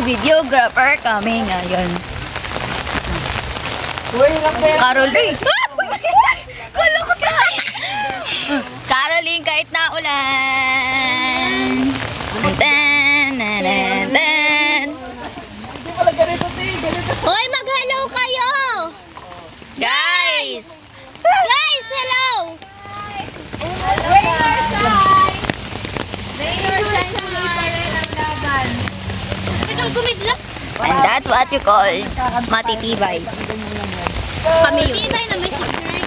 may videographer kami ngayon. Caroline! Kala ko tayo! Caroline, kahit na ulan! Tan, tan, tan, tan. Hoy, mag-hello kayo! Guys! Guys, hello! Biglang kumidlas. And that's what you call matitibay. Kami yun. Matitibay na may secret.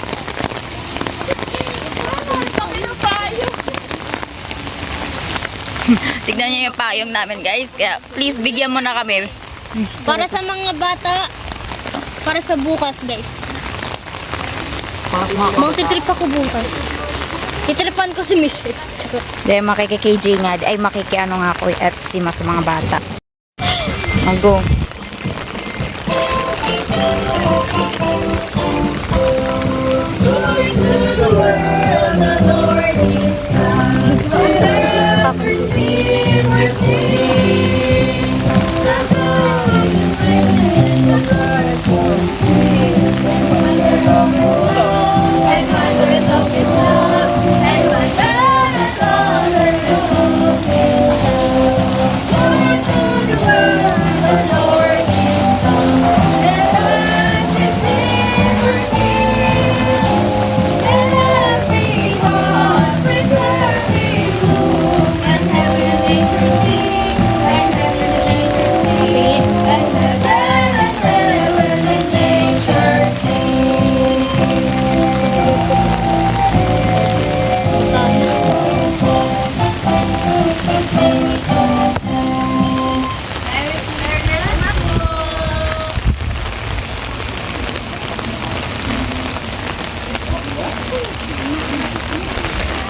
Tignan nyo yung payong namin, guys. Kaya please, bigyan mo na kami. Para sa mga bata, para sa bukas, guys. Magtitrip ako bukas. Titripan ko si Michelle. Dahil makiki-KJ nga. Ay, makiki-ano nga ako. At si mas mga bata. Mag-go.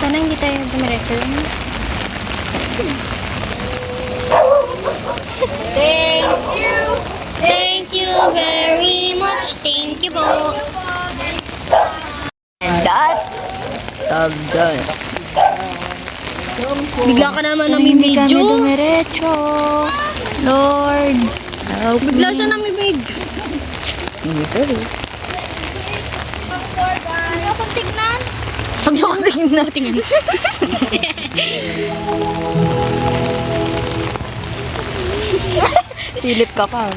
Sana hindi tayo dumiretso. Thank you very much. Thank you po. And that's done. Bigla ka naman namimidyo. dumiretso. Lord. Help Bigla siya namimidyo. me. Sorry. Ako tignan. Huwag siya kong tingnan. Tingnan. Silip ka pa.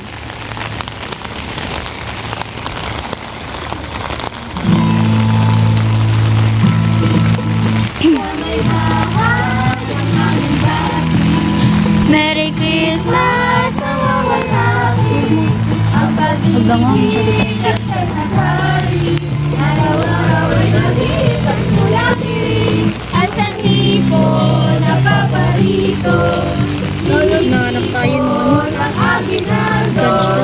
Merry Christmas! Nanap tayo naman. Judge to.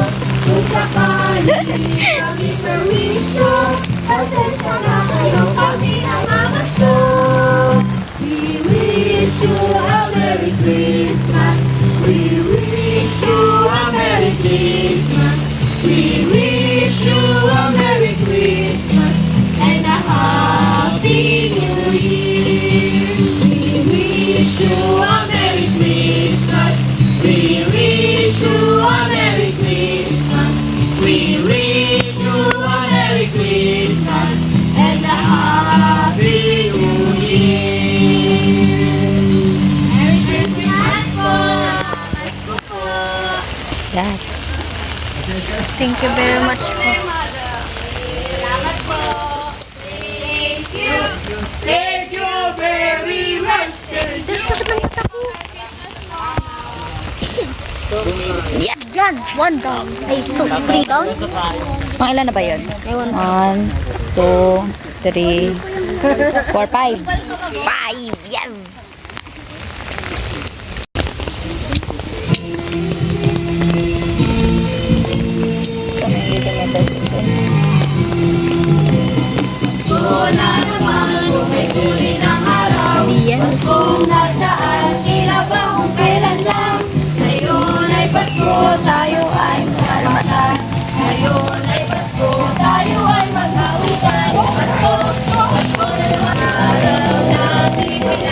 That. Thank you very much po. Salamat po. Thank you. Thank you very much. Sakit ng mata ko. Yeah. Yan. 1 down. Ay, 2. 3 down. Mga ilan na ba yun? 1, 2, 3, 4, 5. 5! Yes! So, may dito na dito. Wala naman kung may huli ng araw. Hindi yan. Kung nagdaan, tila ba kung kailan lang. Ngayon ay Pasko, tayo ay magkaramatan. Ngayon ay Pasko, tayo ay magkawitan. Pasko, Pasko na naman araw natin.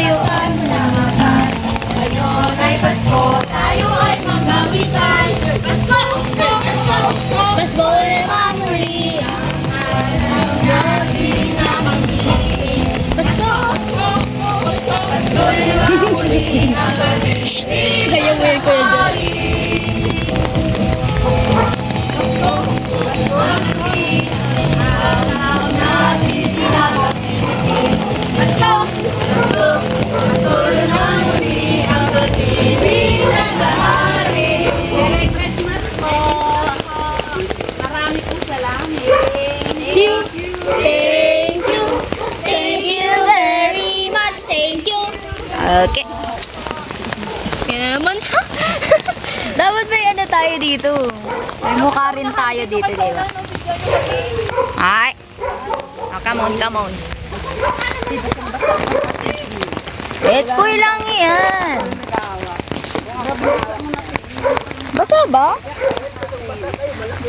tayo. Ngayon ay Pasko, tayo ay magkawitan. Pasko! Pasko! Pasko na mamuli. Pasko! Pasko na mamuli ang pag-ibig. Kaya mo yun, Kuya John. Pasko! Pasko! Pasko na mamuli ang pag-ibig ng bahari. Merry Christmas po! Marami po salamat. Thank you. Thank you. Thank you very much. Thank you. Okay. Kaya naman siya. Dapat may ano tayo dito. May mukha rin tayo dito, di ba? Ay. Oh, come on, come on. Koy lang yan. Basa ba?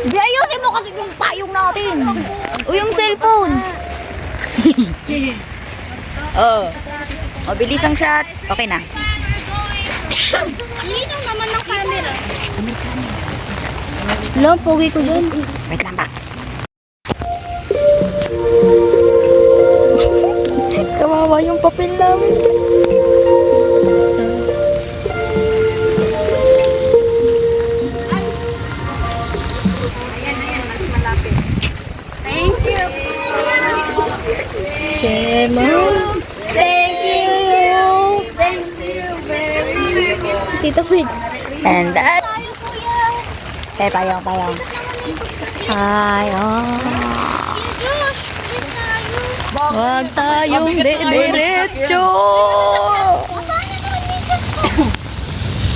Di ayusin mo kasi yung payong natin. O yung cellphone. Oh. Mabilis ang shot. Okay na. Linaw naman ng camera. Alam, pogi ko dyan. Wait lang, Pax. Kawawa yung papel namin. Thank you. Shema. Thank you. Thank you very much. Tita Wig. And that. Tayo, kuya. Payong. Ay, oh. Josh, ulit tayo. Wag tayong diretso.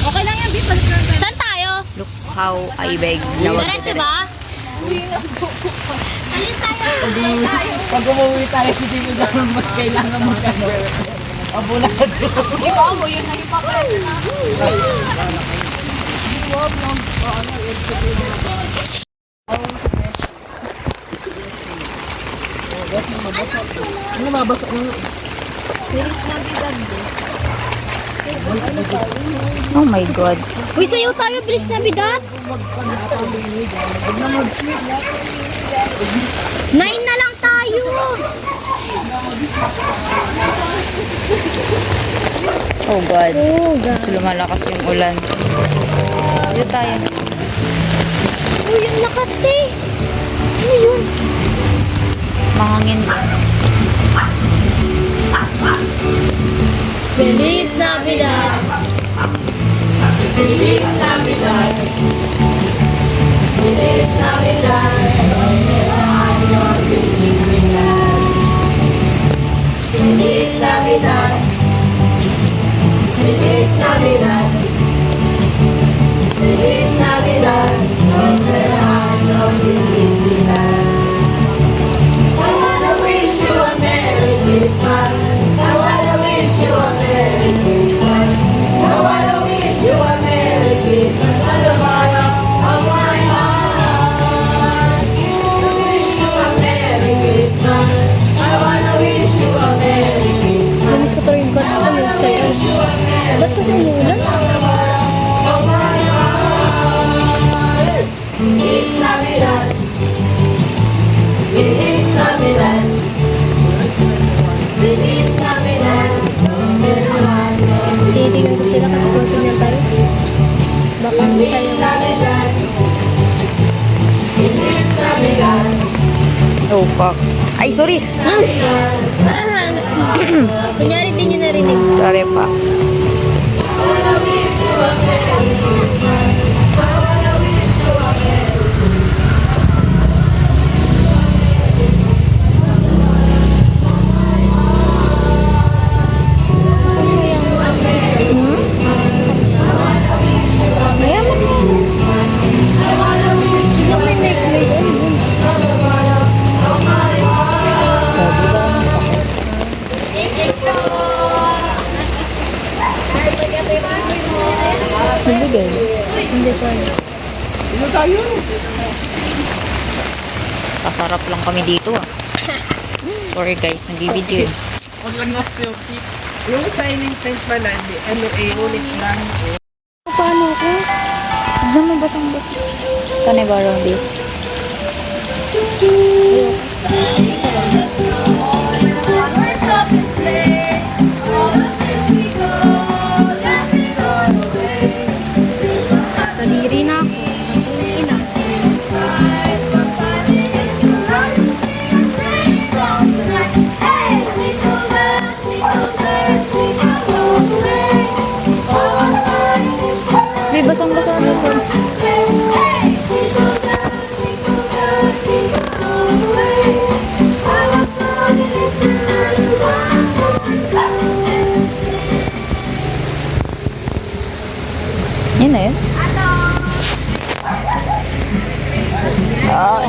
Okay lang yan, Bip. Saan tayo? Look how I beg na wag Diretso diretso. ba? Alin tayo? Pag umuwi tayo, hindi mo naman mas kailangan magkano. Abulado. Ano mabasa mo? Oh my God. Uy, sayo tayo, bilis na bidat. 9 na lang tayo. Oh God. Mas lumalakas yung ulan. Dito tayo. Uy, yung lakas eh. Ano yun? Mahangin kasi. Feliz Navidad. Feliz Navidad. Feliz Navidad. Feliz Navidad. Feliz Navidad. Feliz Navidad. Prospero año, felicidad. I wanna wish you a Merry Christmas. I wanna wish you a Merry Christmas. I wanna wish you a Merry Christmas from the bottom of my heart. I wish you a Merry Christmas. I wanna wish you a Merry Christmas. Namiss ko talaga yung cut ko yung sa'yo. Ba't kasi umuulan? Feliz Navidad. Feliz Navidad. Feliz Navidad. Prospero año. Tinitingnan ko sila kasi kung tingnan tayo. Baka Feliz sayang. Navidad. Feliz Navidad. Oh fuck. Ay, sorry. Kunyari di nyo narinig. Sorry pa. I wanna wish you a Merry Christmas. I wanna wish you a Merry Sino may necklace? Ano yun? Nabigay mo? Hindi pa. Ano tayo? Kasarap lang kami dito ah. Sorry guys, nagbibideo. Huwag lang nga 6. Yung signing print pala, ulit lang. Paano ako? Tignan mo basang-basa. Can I borrow this? Kadiri na ako. Ina. May basang-basa na sa... Yan na yun. Ah.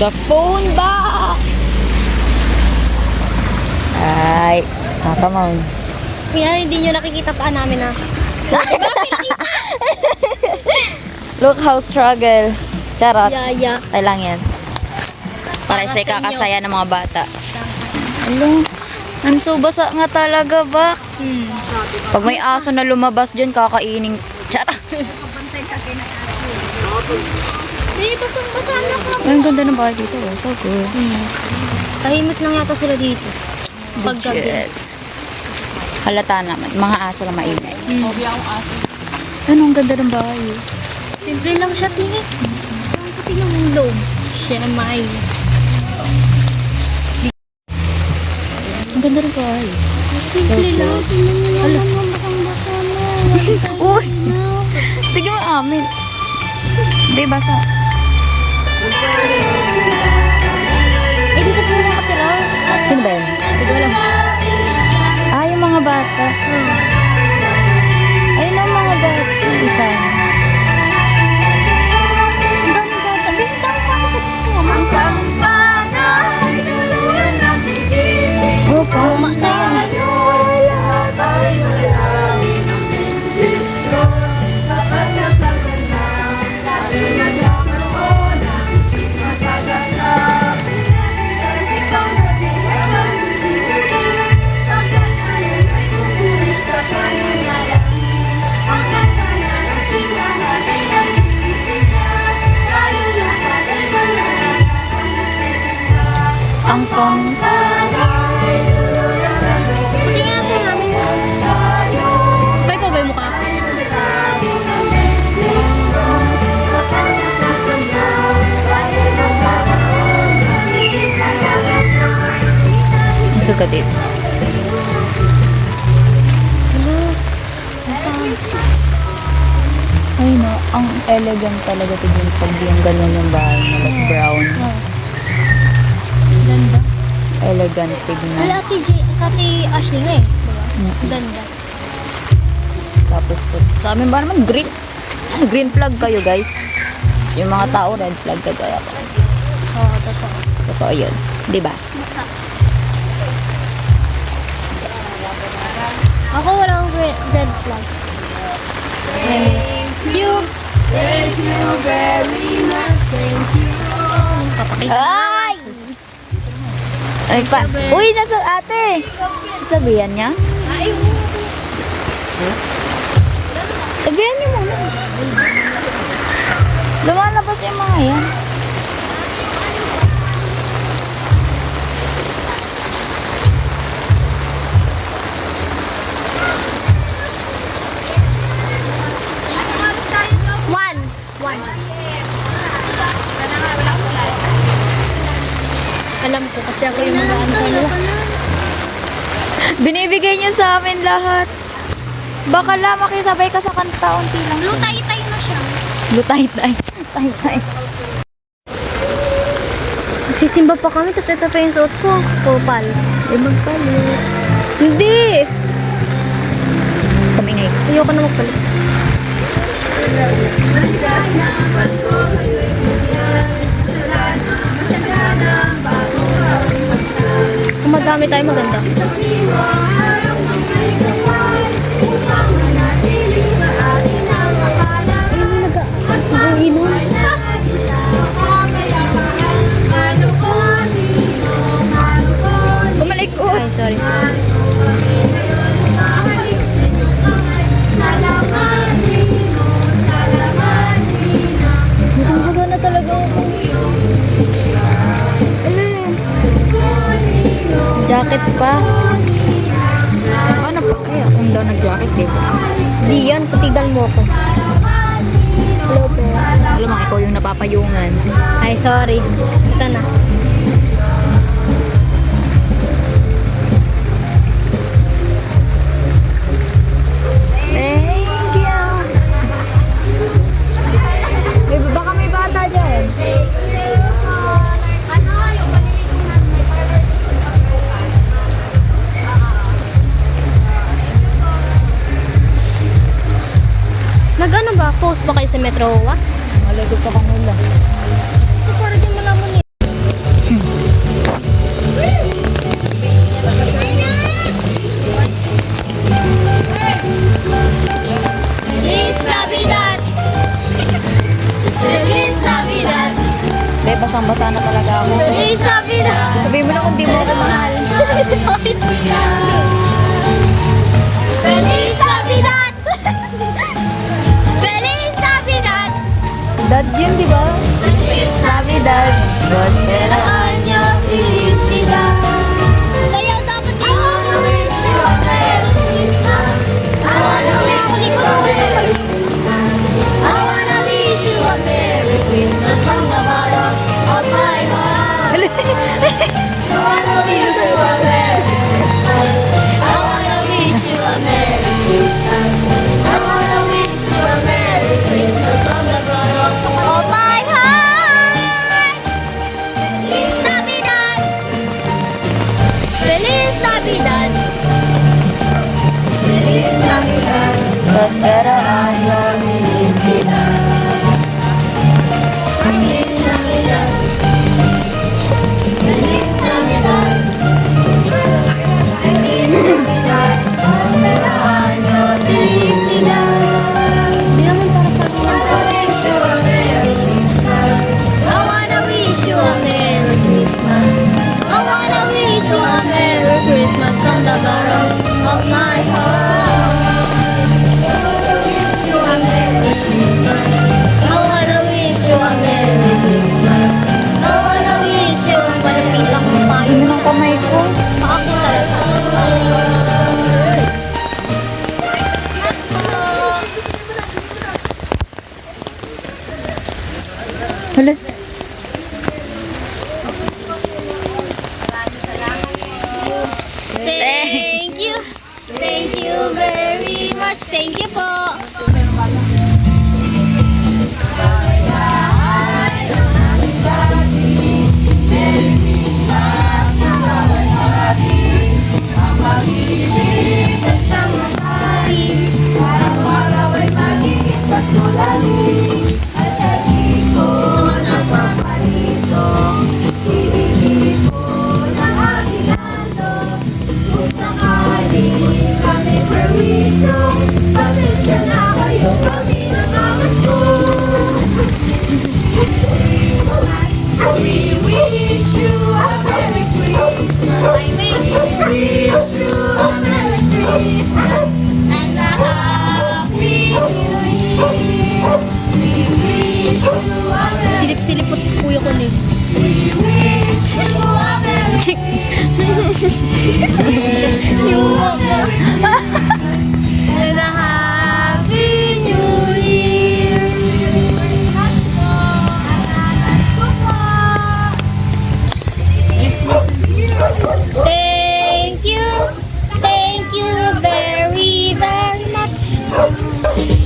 The phone box! Ay, come on. Kaya hindi nyo nakikita pa namin na. Look how struggle. Charot. Yaya. Ay lang yan. Para sa ikakasaya ng mga bata. Hello. I'm so basa nga talaga, Bax. Pag may aso na lumabas dyan, kakainin. Charot. Hindi, basang-basa na ka. Ay, ang ganda ng bahay dito. Oh. So good. Tahimik lang yata sila dito. Paggabi. Legit. Halata naman. Mga aso na maingay. Hobby akong aso. Ano, ang ganda ng bahay. Simple lang siya, Tini. Ang puti ng loob. Siya may. Ang ganda ng bahay. Simple lang. Tingnan niyo naman basang-basa na. Uy! Tignan mo amin. Hindi, basa. Eh, dito sila nakatira. Sino ba yun? Hindi ko alam. Ah, yung mga bata. Ayun ang mga bata. Isa. Ang dami bata. Dito tayo kakakasama. Ang daming bata. Opa. Uma na yan. Ang pang... Puti nga sa namin. Kaya pa ba yung mukha? Sugat it. Ay no, ang elegant talaga tignan pag yung ganun yung bahay na like brown. Ganda. Elegant tignan. Wala Ate Ashley na eh. Diba? Ganda. Tapos po, sa amin ba naman green? Green flag kayo guys. So, yung mga tao red flag kagaya ko. Oo, totoo. Totoo yun. Di ba? Masak. Ako walang red flag. Thank you. Thank you very much, thank you. Papakita. Ay! Ay pa. Uy, nasa ate. Sabihan niya? Sabihan niyo muna. Lumalabas yung mga yan. One. Alam ko kasi ako yung mga ano sa nila. Binibigay niyo sa amin lahat. Baka lang makisabay ka sa kanta. Unti lang. Lutay-tay na siya. Lutay-tay. Tay-tay. Sisimba pa kami, tapos ito pa yung suot ko. Popal. Ay, magpalit. Hindi! Kami ngayon. Ayoko na magpalit. Kung madami tayo maganda. Ian, patigal mo ko. Hello po. Alam mo, ikaw yung napapayungan. Ay, sorry. Ito na. Thank you. Baka may bata dyan. Nag-ano ba? Post ba kayo sa Metro Wa? Malagot sa kanila. Para di mo naman eh. Feliz Navidad! Feliz Navidad! Be, basang-basa na talaga ako. Feliz Navidad! Sabihin mo na kung di mo ako mahal. Feliz Navidad! Feliz Navidad! Dad yun, di ba? Feliz Navidad. Prospero. años, felicidad. Sayaw dapat yun. I wanna wish you a Merry Christmas. I wanna wish you a Merry Christmas. I wanna wish you a Merry Christmas from the bottom of my heart. I wanna wish you a Merry Christmas. I wanna wish you a Merry Christmas. I wanna wish you a Merry Christmas from the bottom of my heart. Feliz Navidad! Feliz Navidad! Feliz Navidad! Prospero año, felicidad. Feliz Navidad! Feliz Navidad! Feliz Navidad! Prospero año, felicidad! Di naman para sa akin. I wanna wish you a Merry Christmas. I wanna wish you a Merry Christmas from the bottom of my heart. I wanna wish you a Merry Christmas. I wanna wish you a Merry Christmas. I wanna wish you a malapit akong payo. Yun ang kamay ko. Ako talaga. Hala. Thank you. Thank you very much. Thank you po. Pasensya na kayo, kami nakakasko. We wish you a Merry Christmas. We wish you a Merry Christmas and a Happy New Year. We wish you a Merry Silip-silip po sa kuya ko ni. We wish you a Merry And a Happy New Year. Christmas po. Thank you very, very much.